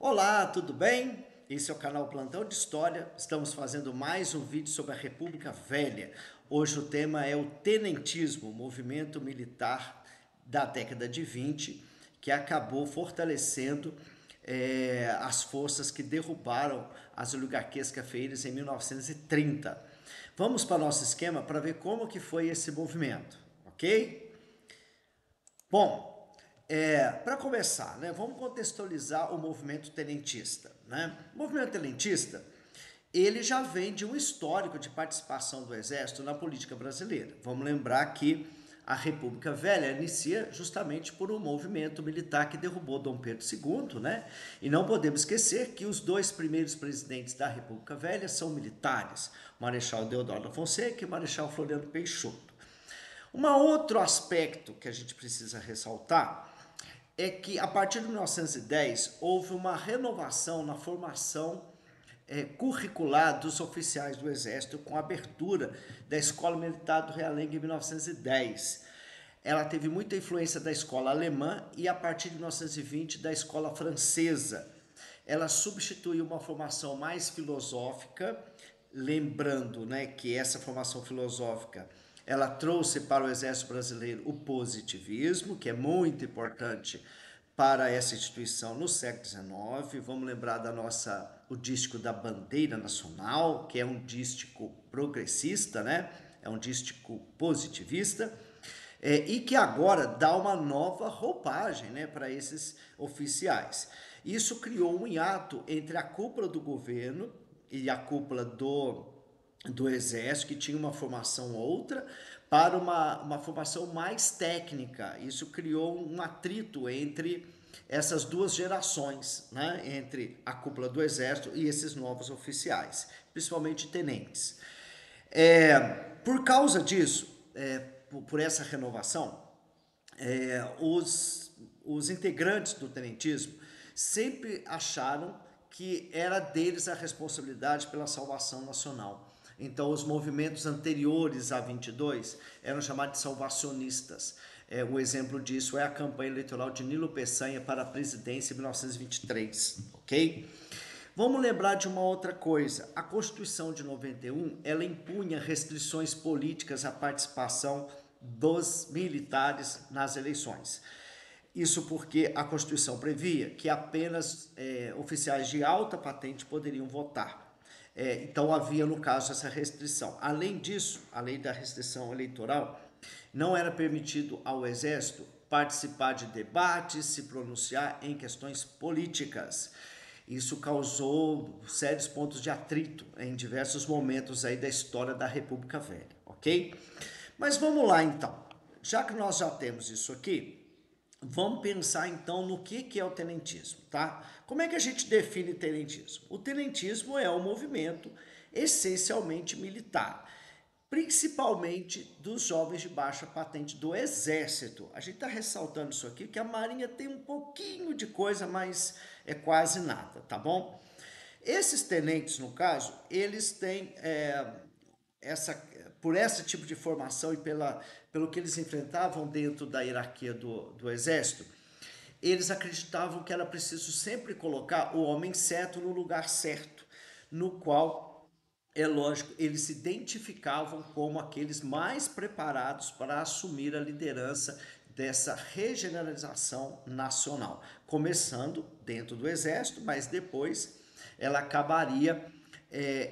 Olá, tudo bem? Esse é o canal Plantão de História. Estamos fazendo mais um vídeo sobre a República Velha. Hoje o tema é o tenentismo, movimento militar da década de 20, que acabou fortalecendo as forças que derrubaram as oligarquias cafeeiras em 1930. Vamos para o nosso esquema para ver como que foi esse movimento, ok? Bom, para começar, né, vamos contextualizar o movimento tenentista. Né? O movimento tenentista, ele já vem de um histórico de participação do Exército na política brasileira. Vamos lembrar que a República Velha inicia justamente por um movimento militar que derrubou Dom Pedro II, né? E não podemos esquecer que os dois primeiros presidentes da República Velha são militares, Marechal Deodoro da Fonseca e Marechal Floriano Peixoto. Um outro aspecto que a gente precisa ressaltar é que, a partir de 1910, houve uma renovação na formação curricular dos oficiais do Exército com a abertura da Escola Militar do Realengo em 1910. Ela teve muita influência da escola alemã e, a partir de 1920, da escola francesa. Ela substituiu uma formação mais filosófica, lembrando, né, que essa formação filosófica ela trouxe para o Exército Brasileiro o positivismo, que é muito importante para essa instituição no século XIX. Vamos lembrar o dístico da bandeira nacional, que é um dístico progressista, né? É um dístico positivista. E que agora dá uma nova roupagem, né, para esses oficiais. Isso criou um hiato entre a cúpula do governo e a cúpula do Exército, que tinha uma formação outra, para uma formação mais técnica. Isso criou um atrito entre essas duas gerações, né? Entre a cúpula do Exército e esses novos oficiais, principalmente tenentes. Por causa disso, por essa renovação, os integrantes do tenentismo sempre acharam que era deles a responsabilidade pela salvação nacional. Então, os movimentos anteriores a 22 eram chamados de salvacionistas. Um exemplo disso é a campanha eleitoral de Nilo Peçanha para a presidência em 1923, ok? Vamos lembrar de uma outra coisa. A Constituição de 91, ela impunha restrições políticas à participação dos militares nas eleições. Isso porque a Constituição previa que apenas oficiais de alta patente poderiam votar. Então havia, no caso, essa restrição. Além disso, além da restrição eleitoral, não era permitido ao Exército participar de debates, se pronunciar em questões políticas. Isso causou sérios pontos de atrito em diversos momentos aí da história da República Velha, ok? Mas vamos lá então. Já que nós já temos isso aqui, vamos pensar então no que é o tenentismo, tá? Como é que a gente define tenentismo? O tenentismo é um movimento essencialmente militar, principalmente dos jovens de baixa patente do Exército. A gente está ressaltando isso aqui, que a Marinha tem um pouquinho de coisa, mas é quase nada, tá bom? Esses tenentes, no caso, eles têm essa, por esse tipo de formação e pelo que eles enfrentavam dentro da hierarquia do Exército, eles acreditavam que era preciso sempre colocar o homem certo no lugar certo, no qual, é lógico, eles se identificavam como aqueles mais preparados para assumir a liderança dessa regeneralização nacional, começando dentro do Exército, mas depois ela acabaria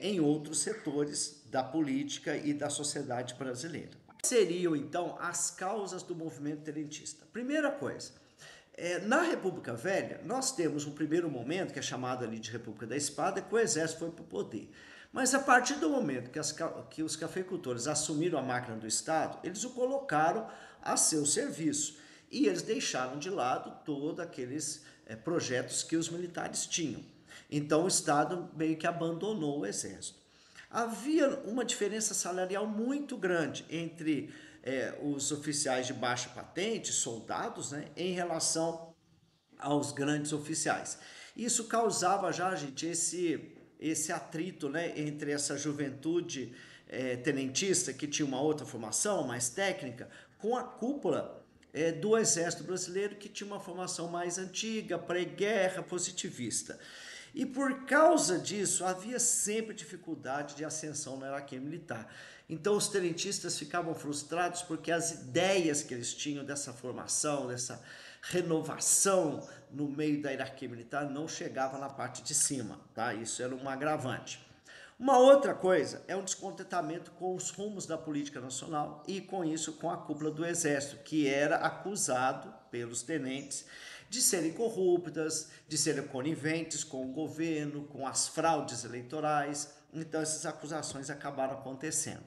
em outros setores da política e da sociedade brasileira. Quais seriam, então, as causas do movimento tenentista? Primeira coisa, na República Velha, nós temos um primeiro momento, que é chamado ali de República da Espada, que o Exército foi para o poder. Mas a partir do momento que os cafeicultores assumiram a máquina do Estado, eles o colocaram a seu serviço. E eles deixaram de lado todos aqueles projetos que os militares tinham. Então o Estado meio que abandonou o Exército. Havia uma diferença salarial muito grande entre os oficiais de baixa patente, soldados, né, em relação aos grandes oficiais. Isso causava já, gente, esse atrito, né, entre essa juventude tenentista, que tinha uma outra formação mais técnica, com a cúpula do Exército Brasileiro, que tinha uma formação mais antiga, pré-guerra, positivista. E por causa disso, havia sempre dificuldade de ascensão na hierarquia militar. Então, os tenentistas ficavam frustrados porque as ideias que eles tinham dessa formação, dessa renovação no meio da hierarquia militar não chegava na parte de cima, tá? Isso era um agravante. Uma outra coisa é um descontentamento com os rumos da política nacional e, com isso, com a cúpula do Exército, que era acusado pelos tenentes de serem corruptas, de serem coniventes com o governo, com as fraudes eleitorais. Então, essas acusações acabaram acontecendo.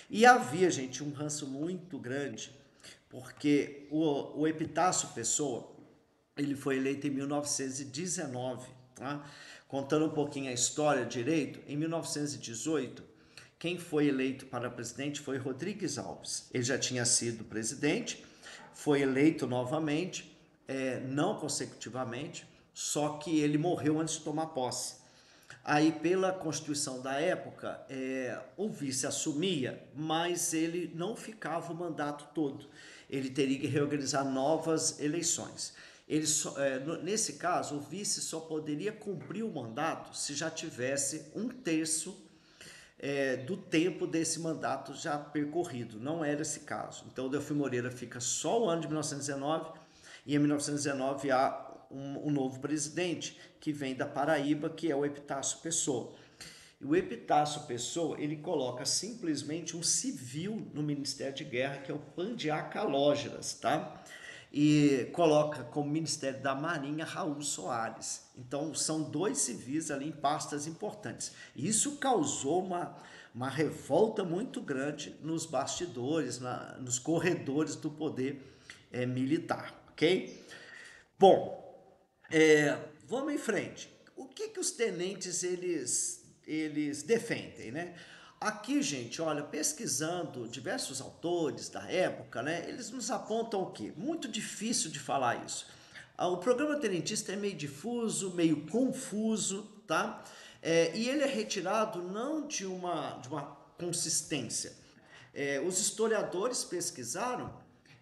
E havia, gente, um ranço muito grande, porque o Epitácio Pessoa, ele foi eleito em 1919, tá? Contando um pouquinho a história direito, em 1918, quem foi eleito para presidente foi Rodrigues Alves. Ele já tinha sido presidente, foi eleito novamente, não consecutivamente, só que ele morreu antes de tomar posse. Aí, pela Constituição da época, o vice assumia, mas ele não ficava o mandato todo. Ele teria que reorganizar novas eleições. Nesse caso, o vice só poderia cumprir o mandato se já tivesse um terço do tempo desse mandato já percorrido. Não era esse caso. Então, o Delfim Moreira fica só o ano de 1919 e em 1919 há um novo presidente que vem da Paraíba, que é o Epitácio Pessoa. E o Epitácio Pessoa, ele coloca simplesmente um civil no Ministério de Guerra, que é o Pandiá Calógeras, tá? E coloca como Ministério da Marinha Raul Soares. Então, são dois civis ali em pastas importantes. Isso causou uma revolta muito grande nos bastidores, nos corredores do poder militar, ok? Bom, vamos em frente. O que os tenentes eles defendem, né? Aqui, gente, olha, pesquisando diversos autores da época, né, eles nos apontam o quê? Muito difícil de falar isso. O programa tenentista é meio difuso, meio confuso, tá? E ele é retirado não de uma consistência. Os historiadores pesquisaram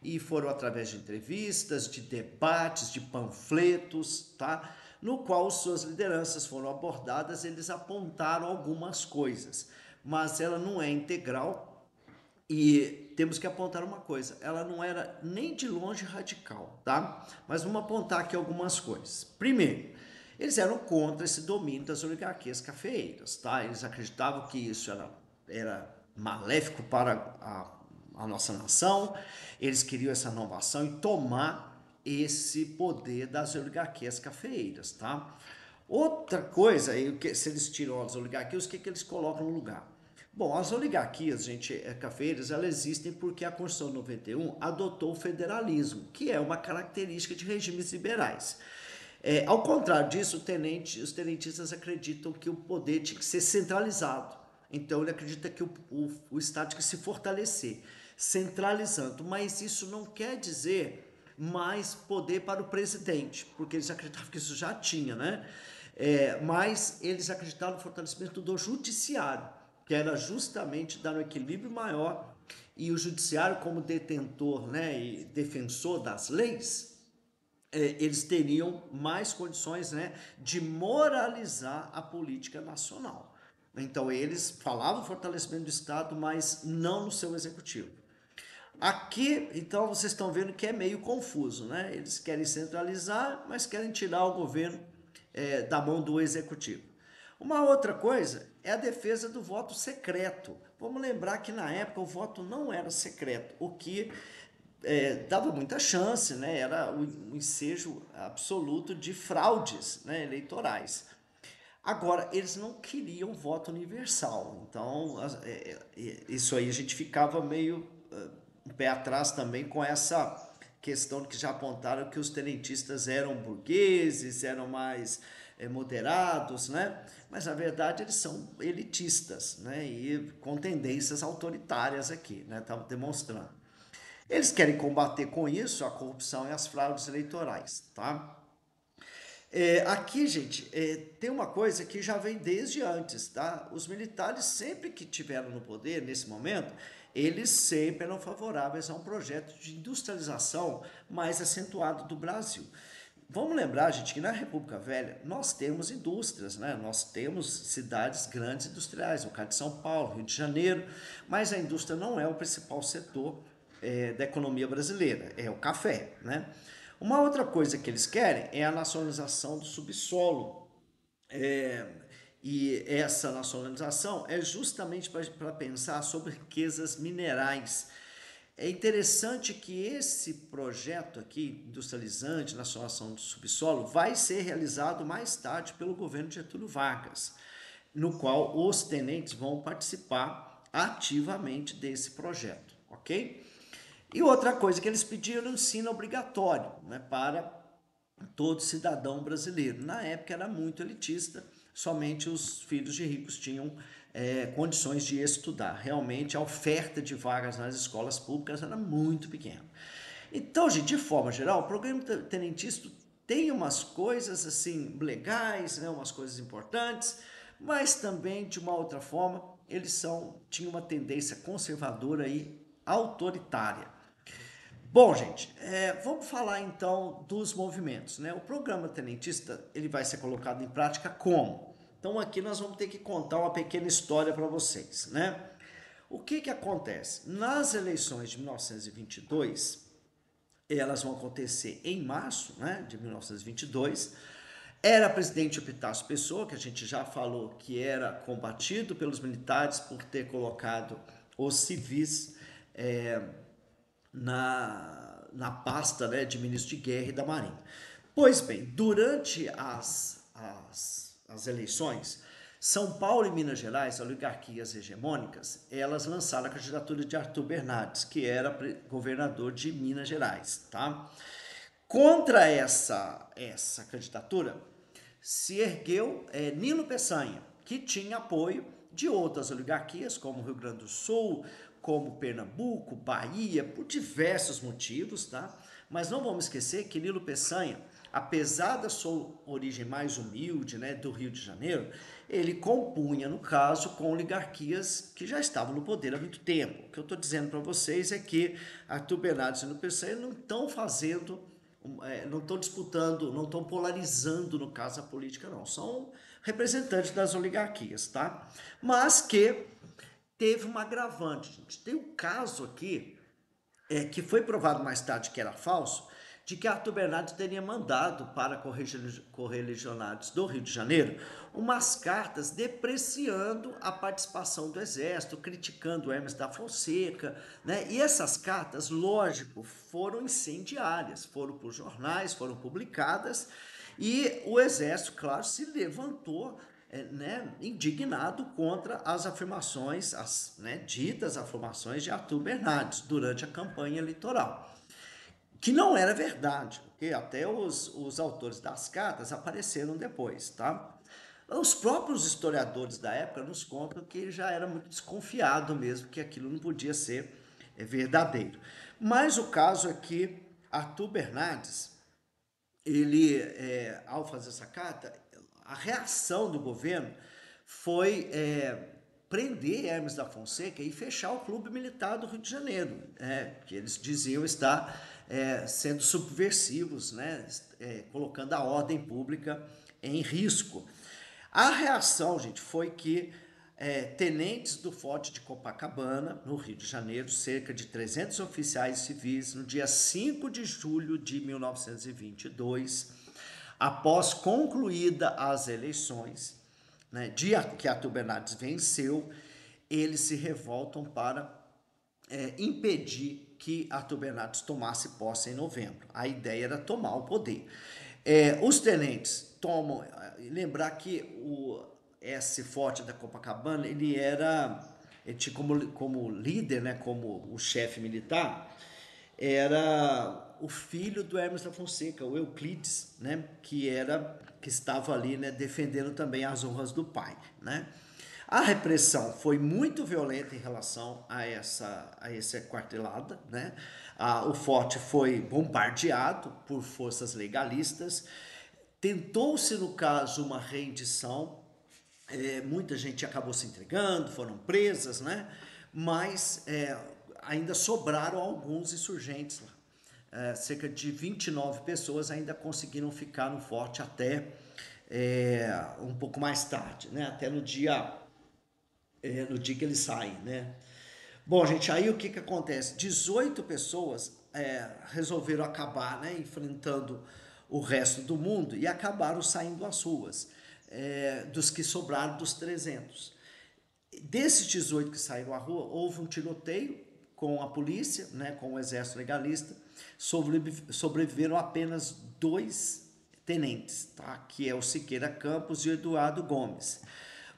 e foram através de entrevistas, de debates, de panfletos, tá? No qual suas lideranças foram abordadas, eles apontaram algumas coisas, mas ela não é integral e temos que apontar uma coisa, ela não era nem de longe radical, tá? Mas vamos apontar aqui algumas coisas. Primeiro, eles eram contra esse domínio das oligarquias cafeeiras, tá? Eles acreditavam que isso era maléfico para a nossa nação, eles queriam essa inovação e tomar esse poder das oligarquias cafeeiras, tá? Outra coisa, se eles tiram as oligarquias, o que eles colocam no lugar? Bom, as oligarquias, gente, cafeeiras, elas existem porque a Constituição 91 adotou o federalismo, que é uma característica de regimes liberais. Ao contrário disso, os tenentistas acreditam que o poder tinha que ser centralizado. Então, ele acredita que o Estado tinha que se fortalecer, centralizando. Mas isso não quer dizer mais poder para o presidente, porque eles acreditavam que isso já tinha, né? Mas eles acreditavam no fortalecimento do judiciário, que era justamente dar um equilíbrio maior, e o judiciário, como detentor, né, e defensor das leis, eles teriam mais condições, né, de moralizar a política nacional. Então, eles falavam fortalecimento do Estado, mas não no seu executivo. Aqui, então, vocês estão vendo que é meio confuso, né? Eles querem centralizar, mas querem tirar o governo da mão do executivo. Uma outra coisa é a defesa do voto secreto. Vamos lembrar que na época o voto não era secreto, o que dava muita chance, né? Era um ensejo absoluto de fraudes, né, eleitorais. Agora, eles não queriam voto universal, então isso aí a gente ficava meio um pé atrás também com essa questão que já apontaram que os tenentistas eram burgueses, eram mais moderados, né? Mas na verdade eles são elitistas, né? E com tendências autoritárias aqui, né? Estava demonstrando. Eles querem combater com isso a corrupção e as fraudes eleitorais, tá? Aqui, gente, tem uma coisa que já vem desde antes, tá? Os militares, sempre que tiveram no poder, nesse momento, eles sempre eram favoráveis a um projeto de industrialização mais acentuado do Brasil. Vamos lembrar, gente, que na República Velha nós temos indústrias, né? Nós temos cidades grandes industriais, no caso de São Paulo, Rio de Janeiro, mas a indústria não é o principal setor da economia brasileira, é o café, né? Uma outra coisa que eles querem é a nacionalização do subsolo. É, e essa nacionalização é justamente para pensar sobre riquezas minerais. É interessante que esse projeto aqui, industrializante, nacionalização do subsolo, vai ser realizado mais tarde pelo governo de Getúlio Vargas, no qual os tenentes vão participar ativamente desse projeto, ok? E outra coisa que eles pediram, ensino obrigatório, né, para todo cidadão brasileiro. Na época era muito elitista, somente os filhos de ricos tinham condições de estudar. Realmente a oferta de vagas nas escolas públicas era muito pequena. Então, gente, de forma geral, o programa tenentista tem umas coisas assim legais, né, umas coisas importantes, mas também de uma outra forma eles tinham uma tendência conservadora e autoritária. Bom, gente, vamos falar então dos movimentos, né? O programa tenentista ele vai ser colocado em prática como? Então aqui nós vamos ter que contar uma pequena história para vocês, né? O que acontece? Nas eleições de 1922, elas vão acontecer em março, né, de 1922. Era presidente Epitácio Pessoa, que a gente já falou que era combatido pelos militares por ter colocado os civis na pasta, né, de ministro de guerra e da marinha. Pois bem, durante as eleições, São Paulo e Minas Gerais, oligarquias hegemônicas, elas lançaram a candidatura de Arthur Bernardes, que era governador de Minas Gerais, tá? Contra essa candidatura se ergueu Nilo Peçanha, que tinha apoio de outras oligarquias, como Rio Grande do Sul, como Pernambuco, Bahia, por diversos motivos, tá? Mas não vamos esquecer que Nilo Peçanha, apesar da sua origem mais humilde, né, do Rio de Janeiro, ele compunha, no caso, com oligarquias que já estavam no poder há muito tempo. O que eu estou dizendo para vocês é que Arthur Bernardes e Nilo Peçanha não estão não estão disputando, não estão polarizando, no caso, a política, não. São representantes das oligarquias, tá? Mas que teve uma agravante, gente. Tem um caso aqui, que foi provado mais tarde que era falso, de que Arthur Bernardes teria mandado para correligionários do Rio de Janeiro umas cartas depreciando a participação do Exército, criticando Hermes da Fonseca, né? E essas cartas, lógico, foram incendiárias, foram por jornais, foram publicadas, e o Exército, claro, se levantou né, indignado contra as afirmações, ditas afirmações de Arthur Bernardes durante a campanha eleitoral. Que não era verdade, porque até os autores das cartas apareceram depois, tá? Os próprios historiadores da época nos contam que já era muito desconfiado mesmo, que aquilo não podia ser verdadeiro. Mas o caso é que Arthur Bernardes, ele, ao fazer essa carta, a reação do governo foi prender Hermes da Fonseca e fechar o Clube Militar do Rio de Janeiro, que eles diziam estar sendo subversivos, né, colocando a ordem pública em risco. A reação, gente, foi que tenentes do Forte de Copacabana, no Rio de Janeiro, cerca de 300 oficiais civis, no dia 5 de julho de 1922, após concluída as eleições, né, dia que Arthur Bernardes venceu, eles se revoltam para impedir que Arthur Bernardes tomasse posse em novembro. A ideia era tomar o poder. Os tenentes tomam, lembrar que esse forte da Copacabana, ele tinha como líder, né, como o chefe militar, era o filho do Hermes da Fonseca, o Euclides, né, que estava ali, né, defendendo também as honras do pai, né? A repressão foi muito violenta em relação a essa quartelada, né? O forte foi bombardeado por forças legalistas. Tentou-se, no caso, uma rendição. Muita gente acabou se entregando, foram presas, né? mas ainda sobraram alguns insurgentes lá. Cerca de 29 pessoas ainda conseguiram ficar no forte até um pouco mais tarde, né? Até no dia que eles saem, né? Bom, gente, aí o que que acontece? 18 pessoas resolveram acabar, né, enfrentando o resto do mundo e acabaram saindo às ruas, dos que sobraram dos 300. Desses 18 que saíram à rua, houve um tiroteio com a polícia, né, com o exército legalista. Sobreviveram apenas 2 tenentes, tá? Que é o Siqueira Campos e o Eduardo Gomes.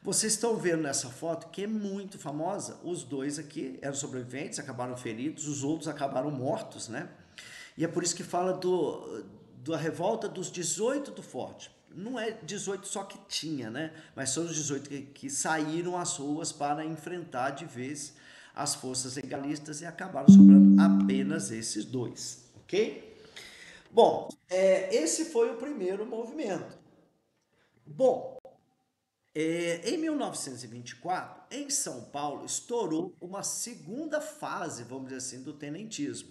Vocês estão vendo nessa foto que é muito famosa. Os dois aqui eram sobreviventes, acabaram feridos, os outros acabaram mortos, né? E é por isso que fala da revolta dos 18 do forte. Não é 18 só que tinha, né? Mas são os 18 que saíram às ruas para enfrentar de vez as forças legalistas e acabaram sobrando apenas esses dois, ok? Bom, esse foi o primeiro movimento. Bom, em 1924, em São Paulo, estourou uma segunda fase, vamos dizer assim, do tenentismo.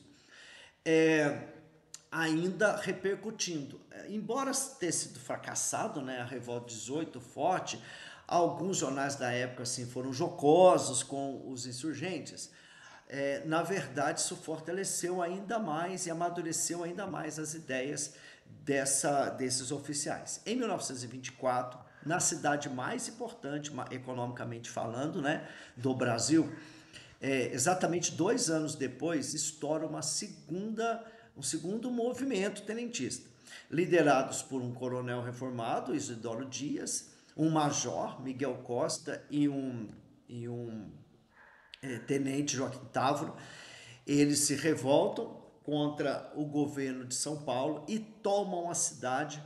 Ainda repercutindo. Embora tenha sido fracassado, né, a Revolta 18 forte, alguns jornais da época assim, foram jocosos com os insurgentes. Na verdade, isso fortaleceu ainda mais e amadureceu ainda mais as ideias desses oficiais. Em 1924, na cidade mais importante, economicamente falando, né, do Brasil, exatamente 2 anos depois, estoura um segundo movimento tenentista, liderados por um coronel reformado, Isidoro Dias, um major, Miguel Costa, e um tenente, Joaquim Távora. Eles se revoltam contra o governo de São Paulo e tomam a cidade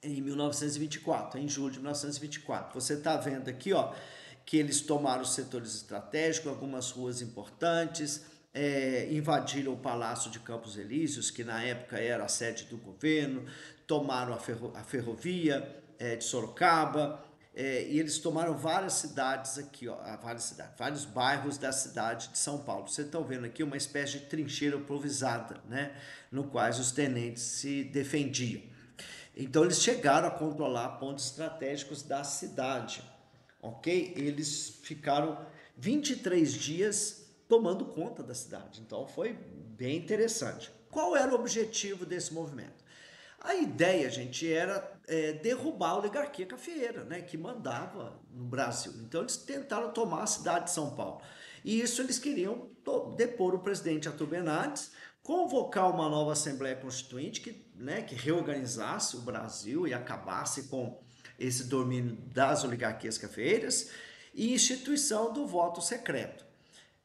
em 1924, em julho de 1924. Você está vendo aqui, ó, que eles tomaram os setores estratégicos, algumas ruas importantes, invadiram o Palácio de Campos Elíseos, que na época era a sede do governo, tomaram a ferrovia de Sorocaba, e eles tomaram várias cidades aqui, ó, vários bairros da cidade de São Paulo. Vocês estão vendo aqui uma espécie de trincheira improvisada, né, no quais os tenentes se defendiam. Então eles chegaram a controlar pontos estratégicos da cidade, ok? Eles ficaram 23 dias tomando conta da cidade, então foi bem interessante. Qual era o objetivo desse movimento? A ideia, gente, era derrubar a oligarquia cafeeira, né, que mandava no Brasil. Então eles tentaram tomar a cidade de São Paulo. E isso eles queriam depor o presidente Arthur Bernardes, convocar uma nova Assembleia Constituinte que reorganizasse o Brasil e acabasse com esse domínio das oligarquias cafeeiras e instituição do voto secreto.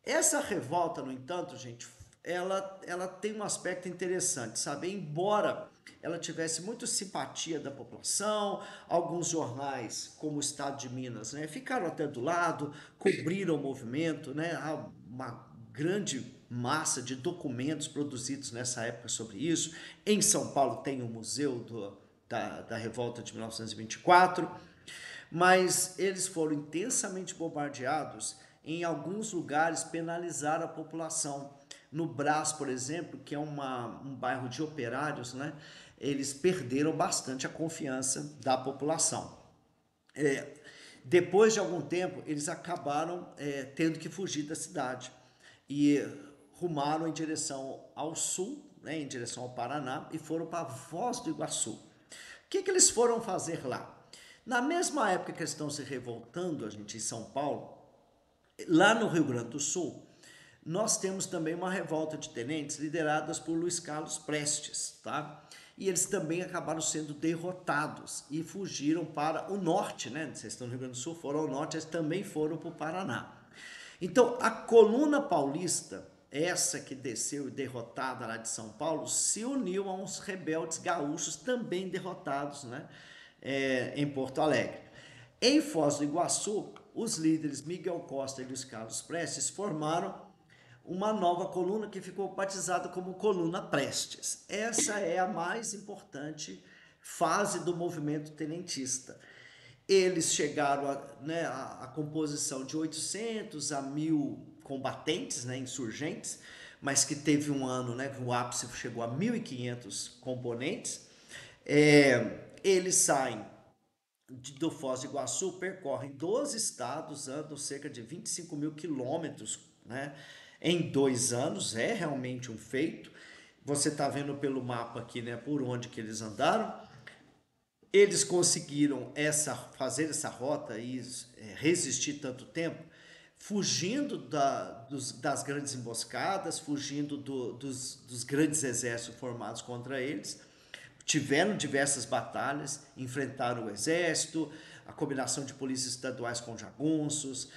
Essa revolta, no entanto, gente, ela tem um aspecto interessante, sabe? Embora ela tivesse muita simpatia da população, alguns jornais, como o Estado de Minas, né, ficaram até do lado, cobriram o movimento, né? Há uma grande massa de documentos produzidos nessa época sobre isso. Em São Paulo tem o Museu da Revolta de 1924, mas eles foram intensamente bombardeados. Em alguns lugares penalizaram a população. No Brás, por exemplo, que é um bairro de operários, né, eles perderam bastante a confiança da população. Depois de algum tempo, eles acabaram tendo que fugir da cidade e rumaram em direção ao sul, né, em direção ao Paraná, e foram para Foz do Iguaçu. O que eles foram fazer lá? Na mesma época que eles estão se revoltando, a gente, em São Paulo, lá no Rio Grande do Sul, nós temos também uma revolta de tenentes lideradas por Luiz Carlos Prestes, tá? E eles também acabaram sendo derrotados e fugiram para o norte, né? Vocês estão no Rio Grande do Sul, foram ao norte, eles também foram para o Paraná. Então, a coluna paulista, essa que desceu derrotada lá de São Paulo, se uniu a uns rebeldes gaúchos também derrotados, né, em Porto Alegre. Em Foz do Iguaçu, os líderes Miguel Costa e Luiz Carlos Prestes formaram uma nova coluna que ficou batizada como Coluna Prestes. Essa é a mais importante fase do movimento tenentista. Eles chegaram né, a composição de 800 a 1.000 combatentes, né, insurgentes, mas que teve um ano, né, que o ápice chegou a 1.500 componentes. Eles saem do Foz do Iguaçu, percorrem 12 estados, andam cerca de 25 mil quilômetros, né, em 2 anos. É realmente um feito. Você está vendo pelo mapa aqui, né, por onde que eles andaram. Eles conseguiram fazer essa rota e resistir tanto tempo, fugindo das grandes emboscadas, fugindo dos grandes exércitos formados contra eles. Tiveram diversas batalhas, enfrentaram o exército, a combinação de polícias estaduais com jagunços,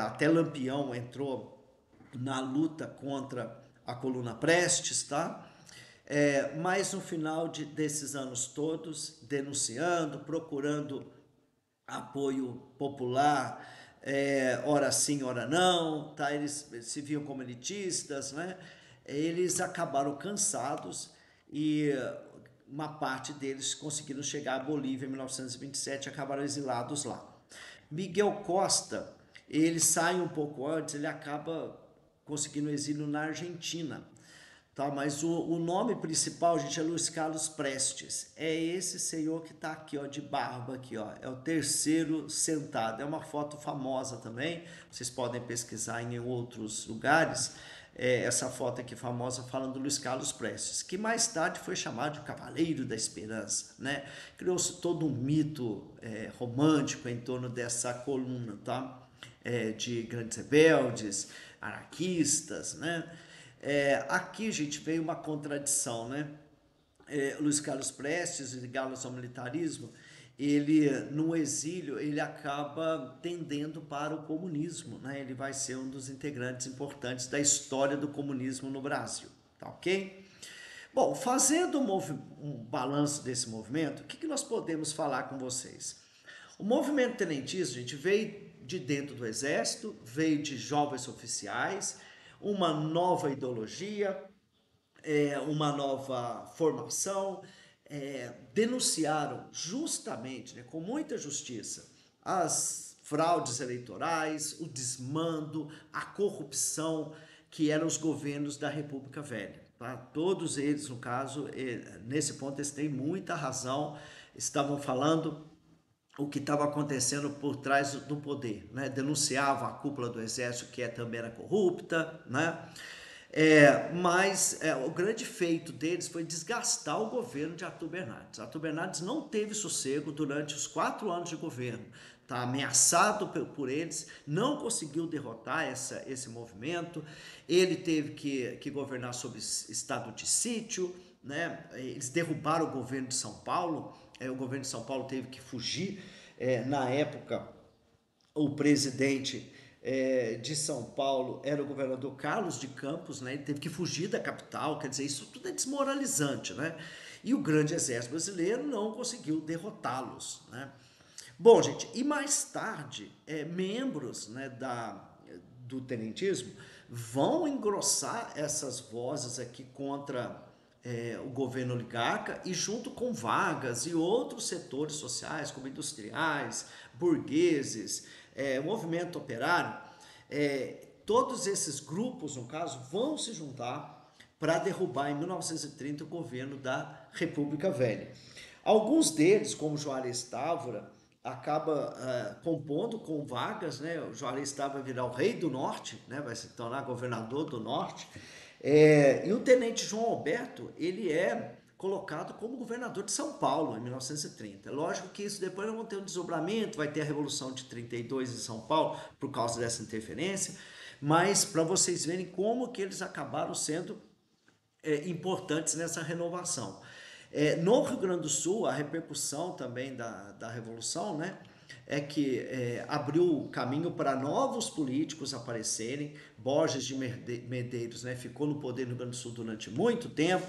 até Lampião entrou na luta contra a coluna Prestes, tá? Mas no final desses anos todos, denunciando, procurando apoio popular, ora sim, ora não, tá? Eles se viam como elitistas, né? Eles acabaram cansados e uma parte deles conseguiram chegar à Bolívia em 1927 e acabaram exilados lá. Miguel Costa, ele sai um pouco antes, ele acaba conseguindo exílio na Argentina. Tá, mas o nome principal, gente, é Luiz Carlos Prestes. É esse senhor que está aqui, ó, de barba aqui, ó. É o terceiro sentado. É uma foto famosa também. Vocês podem pesquisar em outros lugares. Essa foto aqui famosa falando do Luiz Carlos Prestes, que mais tarde foi chamado de Cavaleiro da Esperança, né? Criou-se todo um mito romântico em torno dessa coluna, tá? De grandes rebeldes, anarquistas, né? Aqui, gente, veio uma contradição, né? Luiz Carlos Prestes, ligado ao militarismo, ele, no exílio, ele acaba tendendo para o comunismo, né? Ele vai ser um dos integrantes importantes da história do comunismo no Brasil, tá ok? Bom, fazendo um balanço desse movimento, o que nós podemos falar com vocês? O movimento tenentista, gente, veio de dentro do exército, veio de jovens oficiais, uma nova ideologia, uma nova formação, denunciaram justamente, né, com muita justiça, as fraudes eleitorais, o desmando, a corrupção que eram os governos da República Velha. Tá? Todos eles, no caso, nesse ponto, eles têm muita razão, estavam falando o que estava acontecendo por trás do poder, né? Denunciavam a cúpula do exército que também era corrupta, né? Mas o grande feito deles foi desgastar o governo de Arthur Bernardes. Arthur Bernardes não teve sossego durante os 4 anos de governo. Está ameaçado por eles, não conseguiu derrotar esse movimento. Ele teve que governar sob estado de sítio, né? Eles derrubaram o governo de São Paulo. O governo de São Paulo teve que fugir. Na época, o presidente de São Paulo era o governador Carlos de Campos, né? Ele teve que fugir da capital, quer dizer, isso tudo é desmoralizante, né? E o grande exército brasileiro não conseguiu derrotá-los, né? Bom, gente, e mais tarde, membros, né, do tenentismo vão engrossar essas vozes aqui contra o governo oligarca e junto com Vargas e outros setores sociais, como industriais, burgueses, movimento operário, todos esses grupos, no caso, vão se juntar para derrubar em 1930 o governo da República Velha. Alguns deles, como Juarez Távora, acaba compondo com Vargas, né? O Juarez Távora vai virar o rei do norte, né? Vai se tornar governador do norte. E o tenente João Alberto, ele é colocado como governador de São Paulo em 1930. Lógico que isso depois vão ter um desdobramento, vai ter a Revolução de 32 em São Paulo por causa dessa interferência, mas para vocês verem como que eles acabaram sendo importantes nessa renovação. No Rio Grande do Sul, a repercussão também da Revolução, né, é que abriu caminho para novos políticos aparecerem. Borges de Medeiros, né, ficou no poder no Rio Grande do Sul durante muito tempo,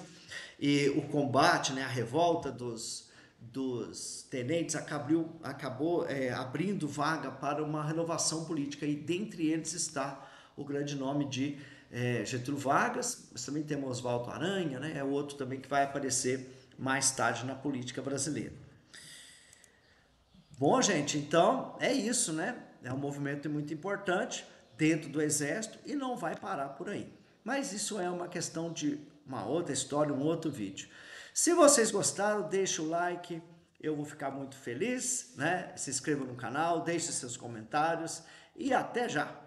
e o combate, né, a revolta dos tenentes acabou abrindo vaga para uma renovação política, e dentre eles está o grande nome de Getúlio Vargas, mas também temos Oswaldo Aranha, né, é outro também que vai aparecer mais tarde na política brasileira. Bom, gente, então é isso, né? É um movimento muito importante dentro do exército e não vai parar por aí. Mas isso é uma questão de uma outra história, um outro vídeo. Se vocês gostaram, deixa o like, eu vou ficar muito feliz, né? Se inscreva no canal, deixe seus comentários e até já!